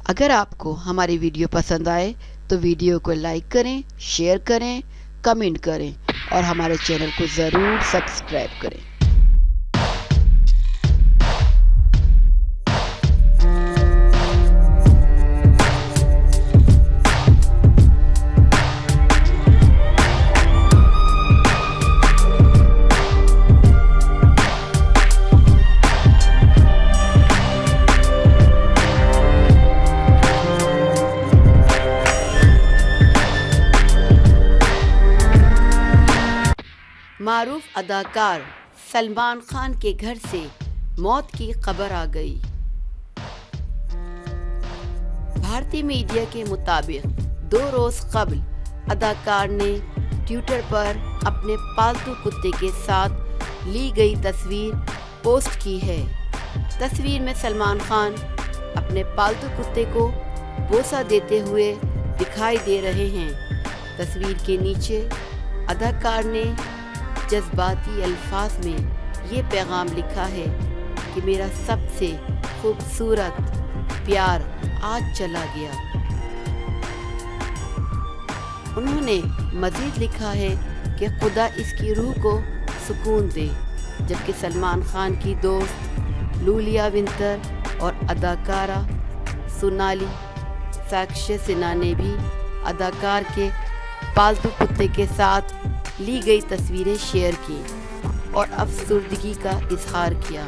اگر آپ کو ہماری ویڈیو پسند آئے تو ویڈیو کو لائک کریں، شیئر کریں، کمنٹ کریں اور ہمارے چینل کو ضرور سبسکرائب کریں۔ معروف اداکار سلمان خان کے گھر سے موت کی خبر آ گئی۔ بھارتی میڈیا کے مطابق 2 روز قبل اداکار نے ٹویٹر پر اپنے پالتو کتے کے ساتھ لی گئی تصویر پوسٹ کی ہے۔ تصویر میں سلمان خان اپنے پالتو کتے کو بوسہ دیتے ہوئے دکھائی دے رہے ہیں۔ تصویر کے نیچے اداکار نے جذباتی الفاظ میں یہ پیغام لکھا ہے کہ میرا سب سے خوبصورت پیار آج چلا گیا۔ انہوں نے مزید لکھا ہے کہ خدا اس کی روح کو سکون دے، جبکہ سلمان خان کی دوست لولیا ونتر اور اداکارہ سونالی ساکشی سنہا نے بھی اداکار کے پالتو کتے کے ساتھ لی گئی تصویریں شیئر کی اور افسردگی کا اظہار کیا۔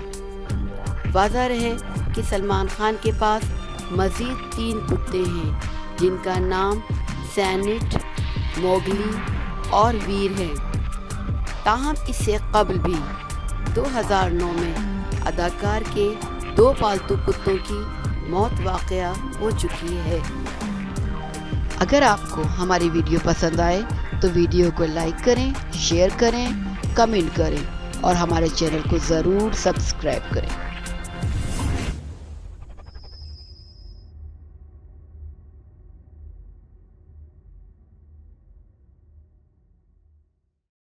واضح رہے کہ سلمان خان کے پاس مزید 3 کتے ہیں جن کا نام سینٹ، موگلی اور ویر ہے۔ تاہم اس سے قبل بھی 2009 میں اداکار کے 2 پالتو کتوں کی موت واقع ہو چکی ہے۔ اگر آپ کو ہماری ویڈیو پسند آئے تو ویڈیو کو لائک کریں، شیئر کریں، کمنٹ کریں اور ہمارے چینل کو ضرور سبسکرائب کریں۔